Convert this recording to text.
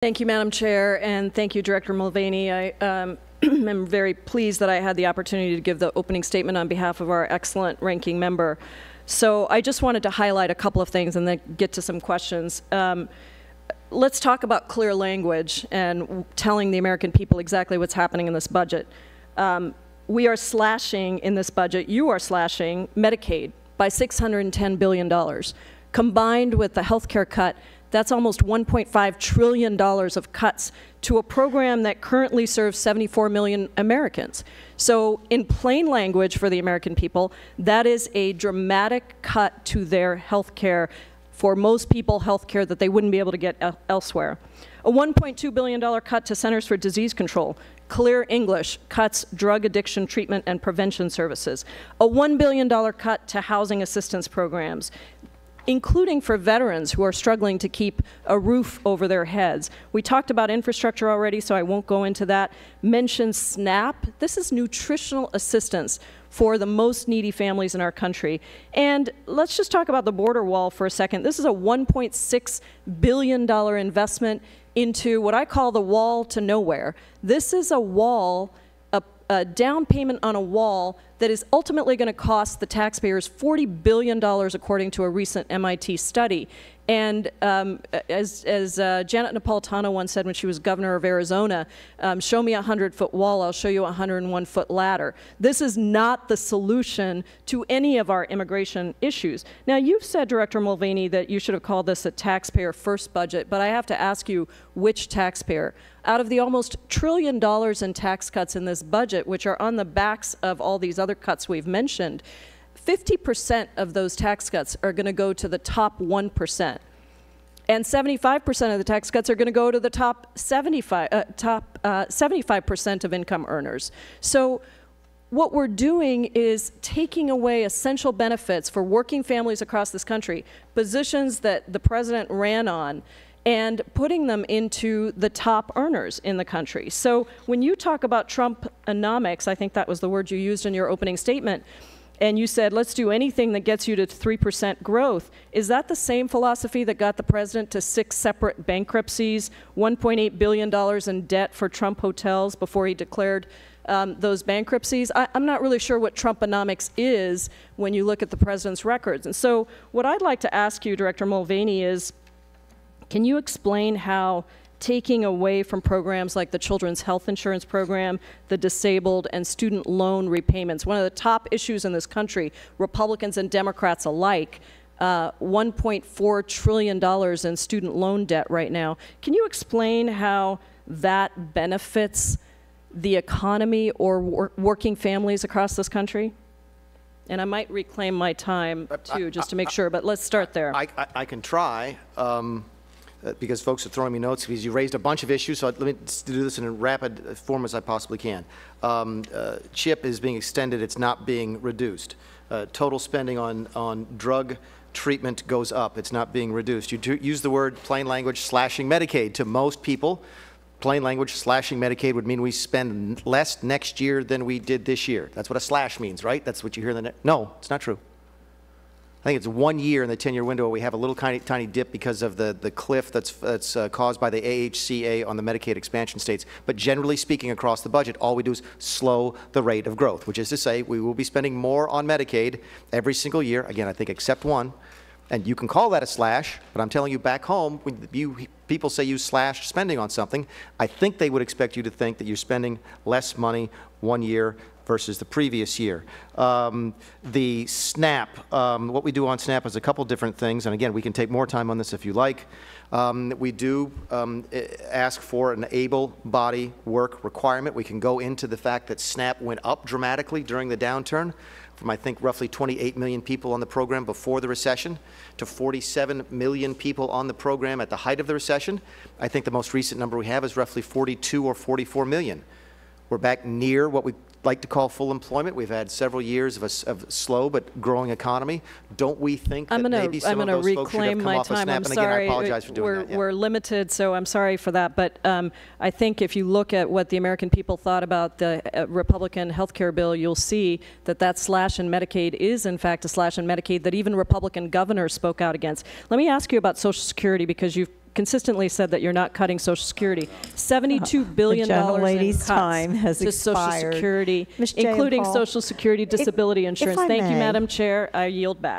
Thank you, Madam Chair, and thank you, Director Mulvaney. I am very pleased that I had the opportunity to give the opening statement on behalf of our excellent ranking member. So I just wanted to highlight a couple of things and then get to some questions. Let's talk about clear language and telling the American people exactly what's happening in this budget. We are slashing in this budget, you are slashing Medicaid by $610 billion. Combined with the health care cut, that's almost $1.5 trillion of cuts to a program that currently serves 74 million Americans. So in plain language for the American people, that is a dramatic cut to their health care, for most people health care that they wouldn't be able to get elsewhere. A $1.2 billion cut to Centers for Disease Control. Clear English cuts drug addiction treatment and prevention services. A $1 billion cut to housing assistance programs, including for veterans who are struggling to keep a roof over their heads. We talked about infrastructure already, so I won't go into that. Mention SNAP. This is nutritional assistance for the most needy families in our country. And let's just talk about the border wall for a second. This is a $1.6 billion investment into what I call the wall to nowhere. This is a wall, a down payment on a wall that is ultimately going to cost the taxpayers $40 billion, according to a recent MIT study. And as Janet Napolitano once said when she was governor of Arizona, show me a 100-foot wall, I'll show you a 101-foot ladder. This is not the solution to any of our immigration issues. Now, you've said, Director Mulvaney, that you should have called this a taxpayer-first budget, but I have to ask you, which taxpayer? Out of the almost $1 trillion in tax cuts in this budget, which are on the backs of all these other cuts we've mentioned, 50% of those tax cuts are going to go to the top 1%. And 75% of the tax cuts are going to go to the top 75% of income earners. So what we're doing is taking away essential benefits for working families across this country, positions that the president ran on, and putting them into the top earners in the country. So when you talk about Trump-onomics, I think that was the word you used in your opening statement, and you said, let's do anything that gets you to 3% growth. Is that the same philosophy that got the president to 6 separate bankruptcies, $1.8 billion in debt for Trump hotels before he declared those bankruptcies? I'm not really sure what Trump-onomics is when you look at the president's records. And so what I'd like to ask you, Director Mulvaney, is can you explain how taking away from programs like the Children's Health Insurance Program, the disabled, and student loan repayments, one of the top issues in this country, Republicans and Democrats alike, $1.4 trillion in student loan debt right now. Can you explain how that benefits the economy or working families across this country? And I might reclaim my time, too, just to make sure, but let's start there. I can try. Because folks are throwing me notes because you raised a bunch of issues, so let me do this in a rapid form as I possibly can. CHIP is being extended, it's not being reduced. Total spending on drug treatment goes up, it's not being reduced. You use the word, plain language, slashing Medicaid. To most people, plain language, slashing Medicaid would mean we spend less next year than we did this year. That's what a slash means, right? That's what you hear in the No, it's not true. I think it's 1 year in the 10-year window where we have a little tiny dip because of the cliff that's caused by the AHCA on the Medicaid expansion states. But generally speaking, across the budget, all we do is slow the rate of growth, which is to say we will be spending more on Medicaid every single year, again, I think except one. And you can call that a slash, but I'm telling you back home, when people say you slashed spending on something, I think they would expect you to think that you're spending less money 1 year versus the previous year. The SNAP, what we do on SNAP is a couple different things, and again, we can take more time on this if you like. We do ask for an able body work requirement. We can go into the fact that SNAP went up dramatically during the downturn from, I think, roughly 28 million people on the program before the recession to 47 million people on the program at the height of the recession. I think the most recent number we have is roughly 42 or 44 million. We're back near what we like to call full employment. We've had several years of a slow but growing economy. Don't we think that maybe some of those folks should have come off of SNAP? And again, I apologize for doing that. We're limited, so I'm sorry for that. But I think if you look at what the American people thought about the Republican health care bill, you'll see that that slash in Medicaid is, in fact, a slash in Medicaid that even Republican governors spoke out against. Let me ask you about Social Security, because you've consistently said that you're not cutting Social Security. $72 billion in gentlelady's cuts time has to Social expired. Security, Ms. including Jayapal, Social Security disability insurance. I Thank you, may. Madam Chair. I yield back.